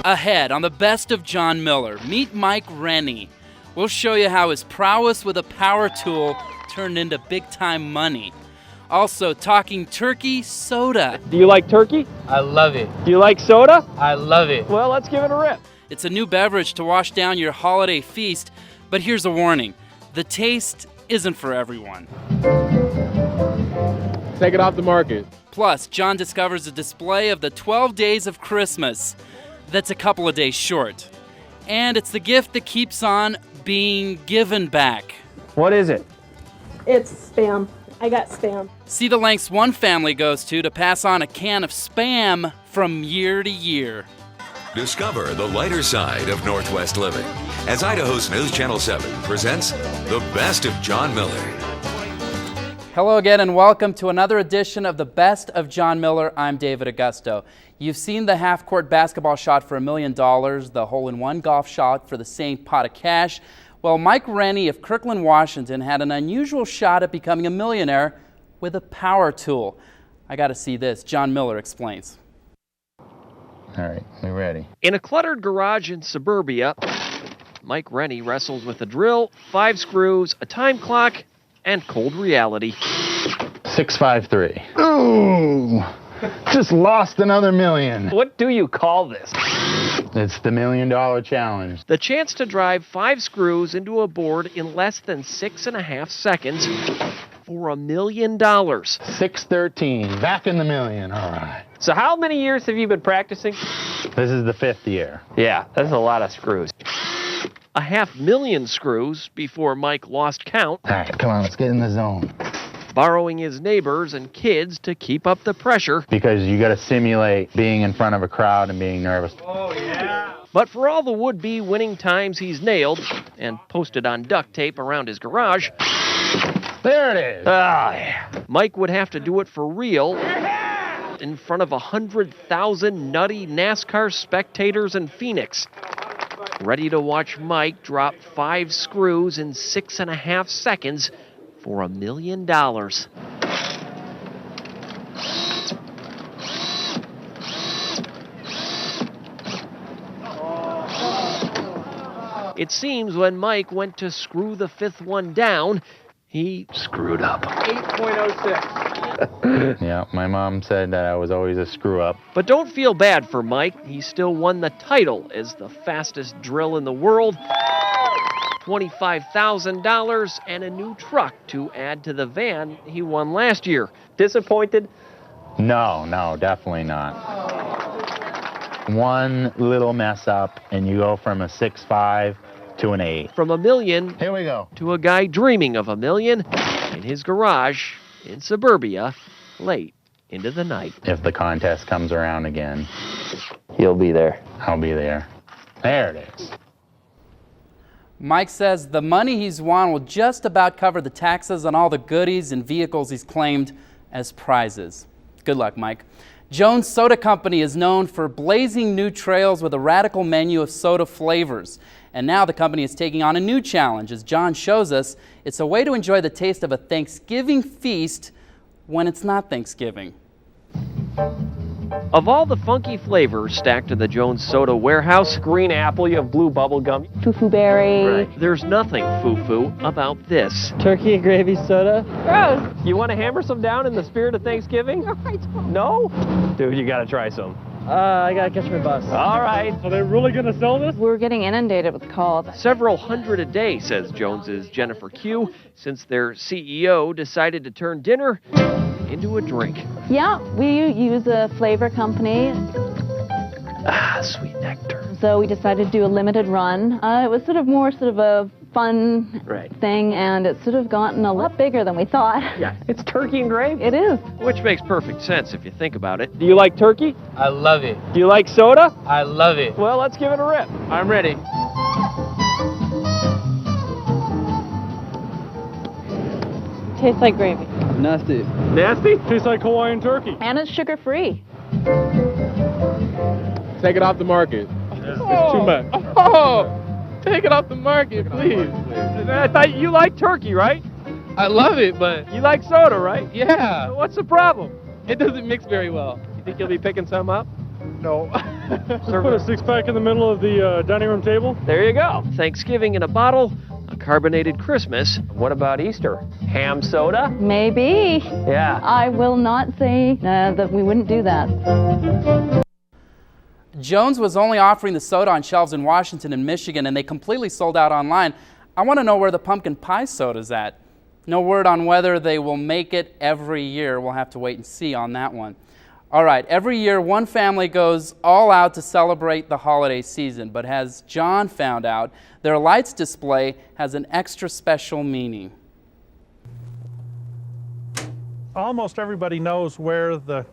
Ahead on the Best of John Miller, meet Mike Rennie. We'll show you how his prowess with a power tool turned into big-time money. Also, talking turkey soda. Do you like turkey? I love it. Do you like soda? I love it. Well, let's give it a rip. It's a new beverage to wash down your holiday feast, but here's a warning. The taste isn't for everyone. Take it off the market. Plus, John discovers a display of the 12 Days of Christmas that's a couple of days short. And it's the gift that keeps on being given back. What is it? It's Spam. I got Spam. See the lengths one family goes to pass on a can of Spam from year to year. Discover the lighter side of Northwest living as Idaho's News Channel 7 presents the Best of John Miller. Hello again and welcome to another edition of the Best of John Miller. I'm David Augusto. You've seen the half-court basketball shot for $1 million, the hole-in-one golf shot for the same pot of cash. Well, Mike Rennie of Kirkland, Washington had an unusual shot at becoming a millionaire with a power tool. I got to see this. John Miller explains. All right, we're ready. In a cluttered garage in suburbia, Mike Rennie wrestles with a drill, 5 screws, a time clock, and cold reality. 653. Ooh! Just lost another million. What do you call this? It's the $1 Million Challenge. The chance to drive 5 screws into a board in less than 6.5 seconds for $1 million. 613. Back in the million. All right. So how many years have you been practicing? This is the 5th year. Yeah, that's a lot of screws. 500,000 screws before Mike lost count. All right, come on, let's get in the zone. Borrowing his neighbors and kids to keep up the pressure. Because you got to simulate being in front of a crowd and being nervous. Oh, yeah. But for all the would-be winning times he's nailed and posted on duct tape around his garage, there it is. Yeah. Mike would have to do it for real in front of 100,000 nutty NASCAR spectators in Phoenix, ready to watch Mike drop 5 screws in 6.5 seconds for $1 million. It seems when Mike went to screw the 5th one down, he screwed up. 8.06. Yeah, my mom said that I was always a screw up. But don't feel bad for Mike. He still won the title as the fastest drill in the world. $25,000 and a new truck to add to the van he won last year. Disappointed? No, definitely not. One little mess up and you go from a 6.5 to an 8. From $1 million Here we go. to a guy dreaming of $1 million in his garage in suburbia late into the night. If the contest comes around again, You'll be there. I'll be there. There it is. Mike says the money he's won will just about cover the taxes on all the goodies and vehicles he's claimed as prizes. Good luck, Mike. Jones Soda Company is known for blazing new trails with a radical menu of soda flavors. And now the company is taking on a new challenge. As John shows us, it's a way to enjoy the taste of a Thanksgiving feast when it's not Thanksgiving. Of all the funky flavors stacked in the Jones Soda warehouse, green apple, you have blue bubble gum. Foo-foo berry. Right. There's nothing foo-foo about this. Turkey and gravy soda. Gross. You want to hammer some down in the spirit of Thanksgiving? No? Dude, you gotta try some. I gotta catch my bus. All right. Are they really gonna sell this? We're getting inundated with calls. Several hundred a day, says Jones's Jennifer Q, since their CEO decided to turn dinner into a drink. Yeah, we use a flavor company. Ah, sweet nectar. So we decided to do a limited run. It was sort of a fun thing, and it's sort of gotten a lot bigger than we thought. Yeah, it's turkey and gravy. It is. Which makes perfect sense if you think about it. Do you like turkey? I love it. Do you like soda? I love it. Well, let's give it a rip. I'm ready. Tastes like gravy. Nasty. Nasty? Tastes like Hawaiian turkey. And it's sugar-free. Take it off the market. It's too much. Oh, take it off the market, please. I thought you like turkey, right? I love it, but You like soda, right? yeah, What's the problem? it doesn't mix very well. You think you'll be picking some up? No. Put a six-pack in the middle of the dining room table. There you go. Thanksgiving in a bottle, a carbonated Christmas. What about Easter? Ham soda? Maybe. Yeah. I will not say that we wouldn't do that. Jones was only offering the soda on shelves in Washington and Michigan, and they completely sold out online. I want to know where the pumpkin pie soda's at. No word on whether they will make it every year. We'll have to wait and see on that one. All right, every year one family goes all out to celebrate the holiday season, but as John found out, their lights display has an extra special meaning. Almost everybody knows where the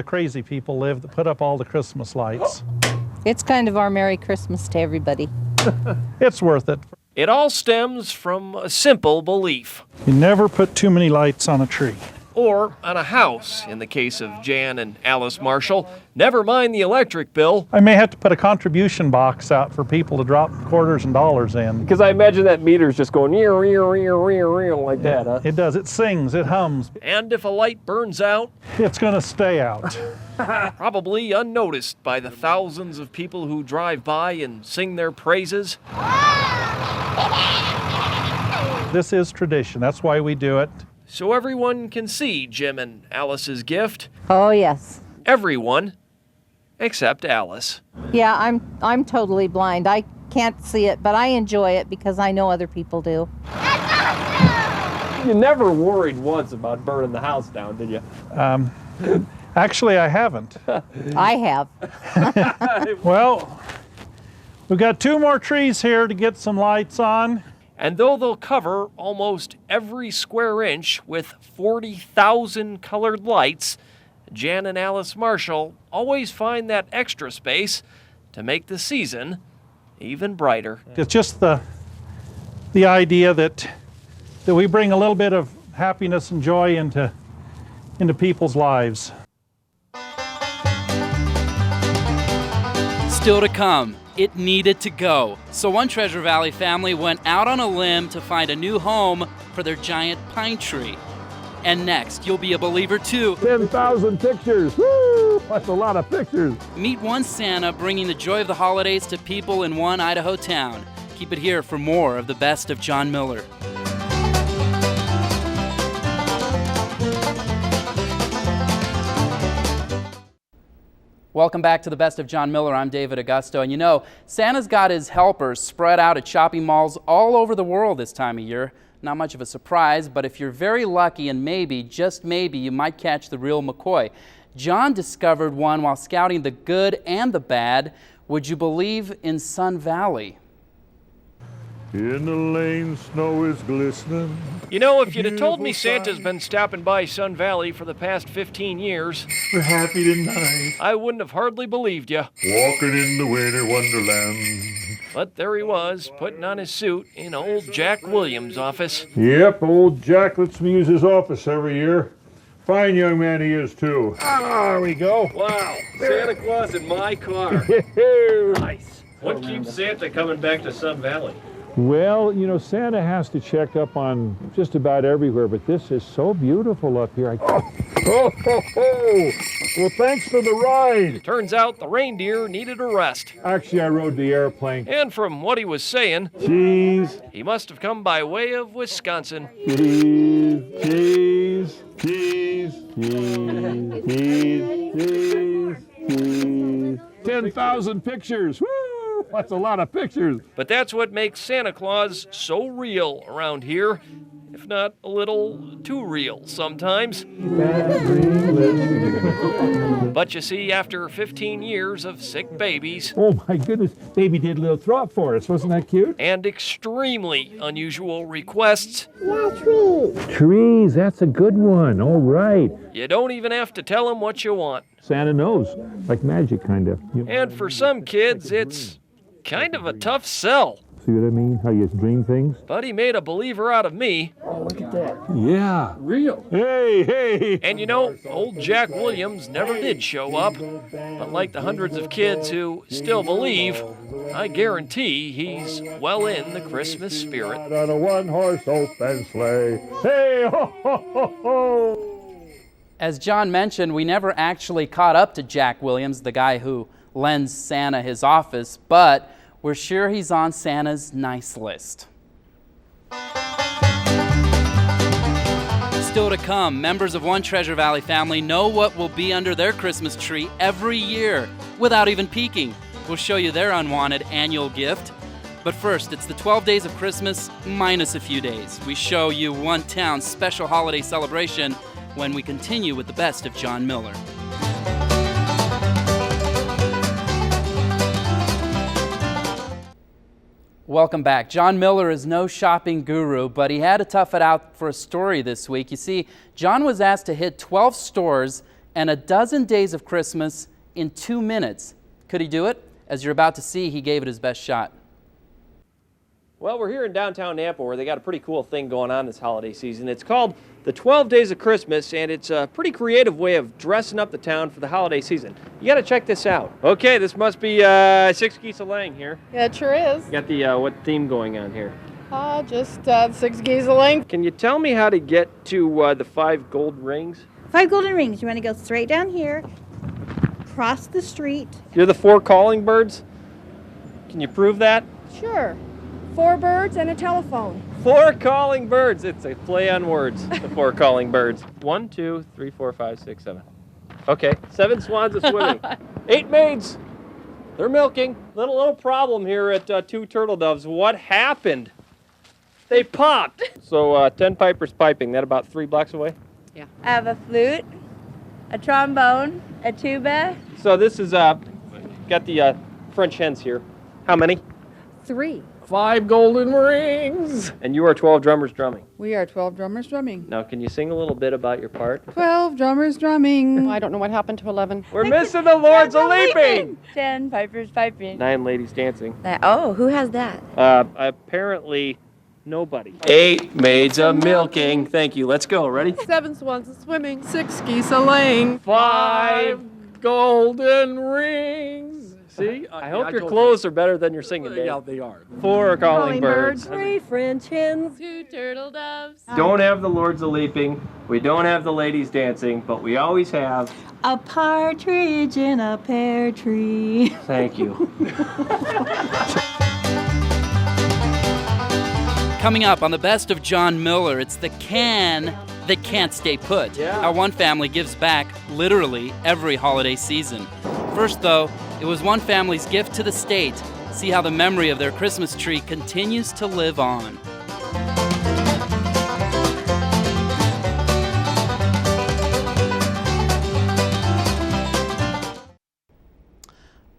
crazy people live that put up all the Christmas lights. It's kind of our Merry Christmas to everybody. It's worth it. It all stems from a simple belief. You never put too many lights on a tree. Or on a house, in the case of Jan and Alice Marshall. Never mind the electric bill. I may have to put a contribution box out for people to drop quarters and dollars in. Because I imagine that meter's just going like that, huh? It does. It sings. It hums. And if a light burns out, it's going to stay out. probably unnoticed by the thousands of people who drive by and sing their praises. This is tradition. That's why we do it. So everyone can see Jim and Alice's gift. Oh, yes. Everyone, except Alice. Yeah, I'm totally blind. I can't see it, but I enjoy it because I know other people do. You never worried once about burning the house down, did you? Actually, I haven't. I have. Well, we've got 2 more trees here to get some lights on. And though they'll cover almost every square inch with 40,000 colored lights, Jan and Alice Marshall always find that extra space to make the season even brighter. It's just the idea that we bring a little bit of happiness and joy into people's lives. Still to come, it needed to go. So one Treasure Valley family went out on a limb to find a new home for their giant pine tree. And next, you'll be a believer too. 10,000 pictures. Woo! That's a lot of pictures. Meet one Santa bringing the joy of the holidays to people in one Idaho town. Keep it here for more of the best of John Miller. Welcome back to the Best of John Miller. I'm David Augusto. And you know, Santa's got his helpers spread out at shopping malls all over the world this time of year. Not much of a surprise, but if you're very lucky and maybe, just maybe, you might catch the real McCoy. John discovered one while scouting the good and the bad. Would you believe in Sun Valley? In the lane, snow is glistening. You know, if you'd have told me Santa's been stopping by Sun Valley for the past 15 years, We're happy tonight. I wouldn't have hardly believed you. Walking in the winter wonderland. But there he was, putting on his suit in old Jack Williams' office. Yep, old Jack lets me use his office every year. Fine young man he is, too. There we go. Wow, Santa Claus in my car. Nice. What keeps Santa coming back to Sun Valley? Well, you know, Santa has to check up on just about everywhere, but this is so beautiful up here. Well, thanks for the ride. Turns out the reindeer needed a rest. Actually, I rode the airplane. And from what he was saying, Cheese, he must have come by way of Wisconsin. cheese, cheese, cheese, cheese, cheese, cheese. 10,000 pictures. Woo! That's a lot of pictures. But that's what makes Santa Claus so real around here, if not a little too real sometimes. But you see, after 15 years of sick babies, Oh my goodness, baby did a little throw up for us. Wasn't that cute? and extremely unusual requests, Trees, that's a good one. All right. you don't even have to tell him what you want. Santa knows, like magic kind of. And for some kids, it's kind of a tough sell. See what I mean? How you dream things? But he made a believer out of me. Yeah. Real. Hey, hey. And you know, old Jack Williams never did show up. But like the hundreds of kids who still believe, I guarantee he's well in the Christmas spirit. On a one-horse open sleigh. Hey, ho, ho, ho, ho. As John mentioned, we never actually caught up to Jack Williams, the guy who lends Santa his office, but we're sure he's on Santa's nice list. Still to come, members of one Treasure Valley family know what will be under their Christmas tree every year without even peeking. We'll show you their unwanted annual gift. But first, it's the 12 days of Christmas minus a few days. We show you one town's special holiday celebration when we continue with the best of John Miller. Welcome back. John Miller is no shopping guru, but he had to tough it out for a story this week. You see, John was asked to hit 12 stores and a dozen days of Christmas in 2 minutes. Could he do it? As you're about to see, he gave it his best shot. Well, we're here in downtown Nampa where they got a pretty cool thing going on this holiday season. It's called the 12 Days of Christmas, and it's a pretty creative way of dressing up the town for the holiday season. You got to check this out. Okay, this must be 6 geese a laying here. Yeah, it sure is. Got the what theme going on here? Just 6 geese a laying. Can you tell me how to get to the 5 gold rings? 5 golden rings. You want to go straight down here, cross the street. You're the 4 calling birds? Can you prove that? Sure. 4 birds and a telephone. 4 calling birds. It's a play on words, the 4 calling birds. 1, 2, 3, 4, 5, 6, 7. Okay, 7 swans are swimming. 8 maids. They're milking. Little problem here at 2 turtle doves. What happened? They popped. So 10 pipers piping. That about 3 blocks away? Yeah. I have a flute, a trombone, a tuba. So this is got the French hens here. How many? 3. 5 golden rings. And you are 12 drummers drumming. We are 12 drummers drumming. Now, can you sing a little bit about your part? 12 drummers drumming. I don't know what happened to 11. We're missing the Lords a leaping. 10 pipers piping. 9 ladies dancing. Oh, who has that? Apparently nobody. 8 maids a milking. Thank you. Let's go. Ready? 7 swans a swimming. 6 geese a laying. 5 golden rings. See? I hope your clothes are better than your singing, Dave. Yeah, they are. 4 calling birds. 3 French hens. 2 turtle doves. Don't have the Lords a leaping. We don't have the ladies dancing, but we always have A partridge in a pear tree. Thank you. Coming up on the best of John Miller, it's the can that can't stay put. Yeah. How one family gives back literally every holiday season. First, though, it was one family's gift to the state. See how the memory of their Christmas tree continues to live on.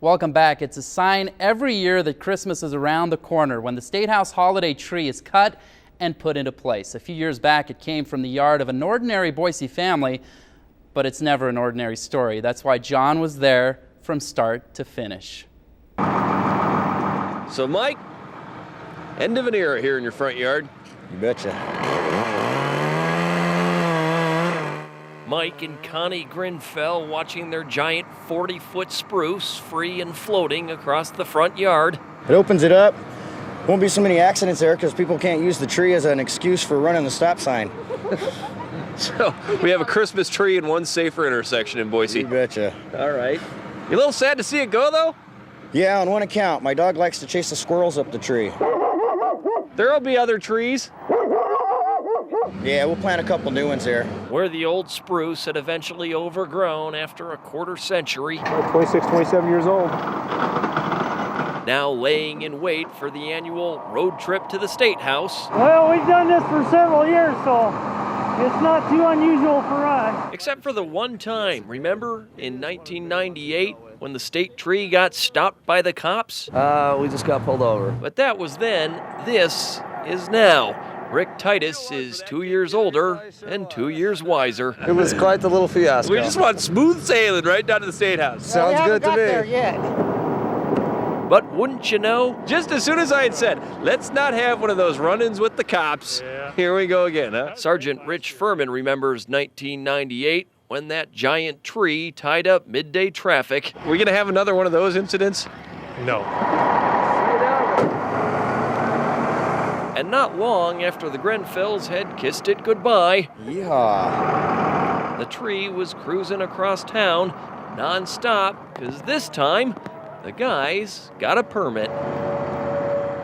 Welcome back. It's a sign every year that Christmas is around the corner when the State House holiday tree is cut and put into place. A few years back, it came from the yard of an ordinary Boise family, but it's never an ordinary story. That's why John was there from start to finish. So, Mike, end of an era here in your front yard. You betcha. Mike and Connie Grinfell watching their giant 40-foot spruce free and floating across the front yard. It opens it up. Won't be so many accidents there because people can't use the tree as an excuse for running the stop sign. So, we have a Christmas tree in one safer intersection in Boise. You betcha. All right. You a little sad to see it go, though? Yeah, on one account. My dog likes to chase the squirrels up the tree. There'll be other trees. Yeah, we'll plant a couple new ones there. Where the old spruce had eventually overgrown after a quarter century. 26, 27 years old. Now laying in wait for the annual road trip to the State House. Well, we've done this for several years, so it's not too unusual for us. Except for the one time, remember, in 1998, when the state tree got stopped by the cops? We just got pulled over. But that was then. This is now. Rick Titus is 2 years older and 2 years wiser. It was quite the little fiasco. We just want smooth sailing right down to the State House. Sounds good to me. There yet. But wouldn't you know? Just as soon as I had said, let's not have one of those run-ins with the cops. Yeah. Here we go again, huh? Sergeant Rich Furman remembers 1998 when that giant tree tied up midday traffic. We're going to have another one of those incidents? No. And not long after the Grenfells had kissed it goodbye, Yeehaw. The tree was cruising across town non-stop because this time the guys got a permit.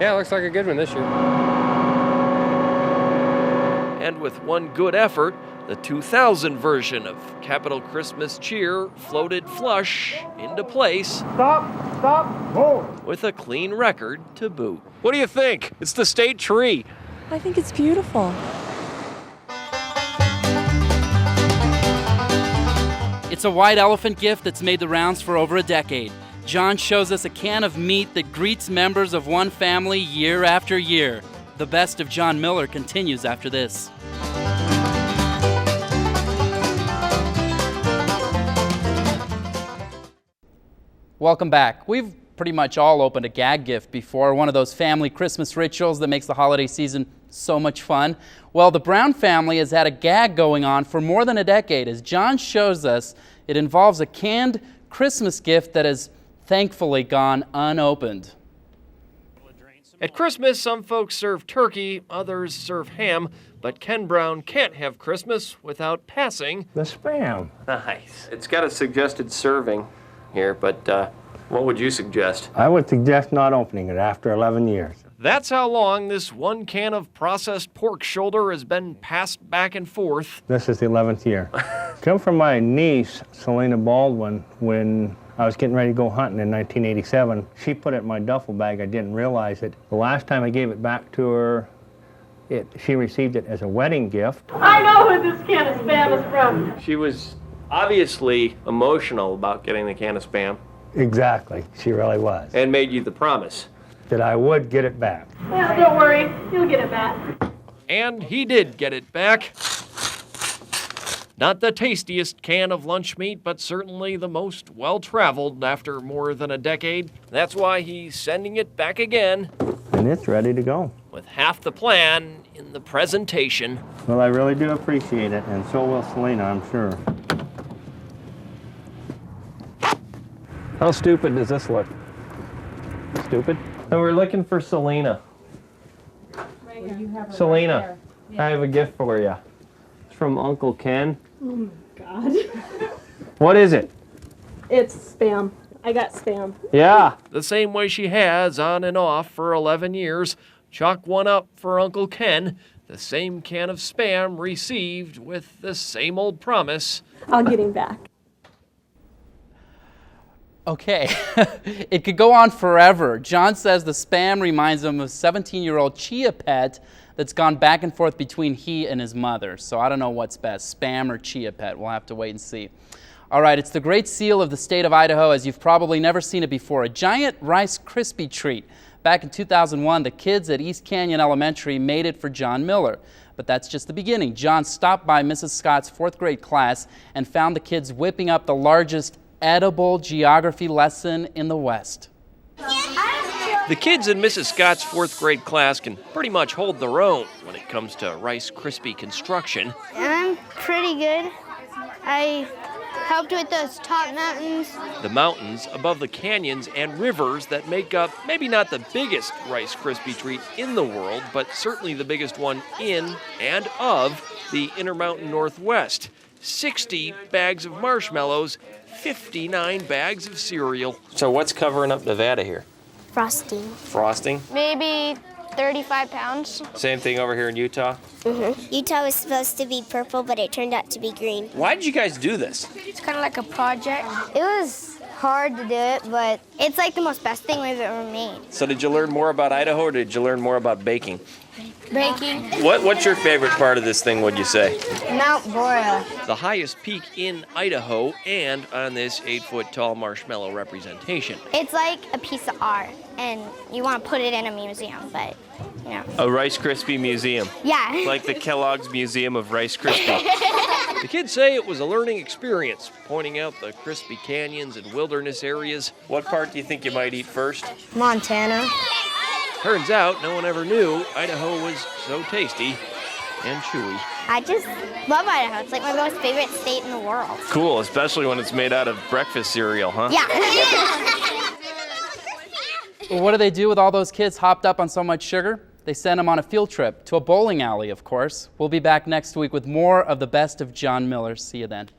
Yeah, looks like a good one this year. And with one good effort, the 2000 version of Capital Christmas Cheer floated flush into place. Stop, hold. With a clean record to boot. What do you think? It's the state tree. I think it's beautiful. It's a white elephant gift that's made the rounds for over a decade. John shows us a can of meat that greets members of one family year after year. The best of John Miller continues after this. Welcome back. We've pretty much all opened a gag gift before, one of those family Christmas rituals that makes the holiday season so much fun. Well, the Brown family has had a gag going on for more than a decade. As John shows us, it involves a canned Christmas gift that has thankfully gone unopened. At Christmas, some folks serve turkey, others serve ham, but Ken Brown can't have Christmas without passing the Spam. Nice. It's got a suggested serving here, but what would you suggest? I would suggest not opening it after 11 years. That's how long this one can of processed pork shoulder has been passed back and forth. This is the 11th year. Come from my niece, Selena Baldwin, when I was getting ready to go hunting in 1987. She put it in my duffel bag. I didn't realize it. The last time I gave it back to her, she received it as a wedding gift. I know who this can of Spam is from. She was obviously emotional about getting the can of Spam. Exactly, she really was. And made you the promise that I would get it back. Yeah, don't worry, you'll get it back. And he did get it back. Not the tastiest can of lunch meat, but certainly the most well-traveled after more than a decade. That's why he's sending it back again. And it's ready to go. With half the plan in the presentation. Well, I really do appreciate it, and so will Selena, I'm sure. How stupid does this look? Stupid? And we're looking for Selena. Selena, I have a gift for you. It's from Uncle Ken. Oh my God. What is it? It's Spam. I got Spam. Yeah. The same way she has on and off for 11 years. Chalk one up for Uncle Ken. The same can of Spam received with the same old promise. I'll get him back. Okay, it could go on forever. John says the Spam reminds him of a 17-year-old Chia Pet that's gone back and forth between he and his mother. So I don't know what's best, Spam or Chia Pet. We'll have to wait and see. All right, it's the great seal of the state of Idaho, as you've probably never seen it before, a giant Rice Krispie treat. Back in 2001, the kids at East Canyon Elementary made it for John Miller. But that's just the beginning. John stopped by Mrs. Scott's 4th grade class and found the kids whipping up the largest edible geography lesson in the West. The kids in Mrs. Scott's 4th grade class can pretty much hold their own when it comes to Rice Krispie construction. I'm pretty good. I helped with those top mountains. The mountains above the canyons and rivers that make up maybe not the biggest Rice Krispie treat in the world, but certainly the biggest one in and of the Intermountain Northwest. 60 bags of marshmallows, 59 bags of cereal. So what's covering up Nevada here? Frosting. Frosting? Maybe 35 pounds. Same thing over here in Utah? Mm-hmm. Utah was supposed to be purple, but it turned out to be green. Why did you guys do this? It's kind of like a project. It was hard to do it, but it's like the most best thing we've ever made. So did you learn more about Idaho, or did you learn more about baking? Baking. What's your favorite part of this thing, would you say? Mount Boreal. The highest peak in Idaho and on this 8-foot-tall marshmallow representation. It's like a piece of art, and you want to put it in a museum, but, you know. A Rice Krispie museum. Yeah. Like the Kellogg's Museum of Rice Krispie. The kids say it was a learning experience, pointing out the crispy canyons and wilderness areas. What part do you think you might eat first? Montana. Turns out no one ever knew Idaho was so tasty and chewy. I just love Idaho. It's like my most favorite state in the world. Cool, especially when it's made out of breakfast cereal, huh? Yeah. Well, what do they do with all those kids hopped up on so much sugar? They sent him on a field trip to a bowling alley, of course. We'll be back next week with more of the best of John Miller. See you then.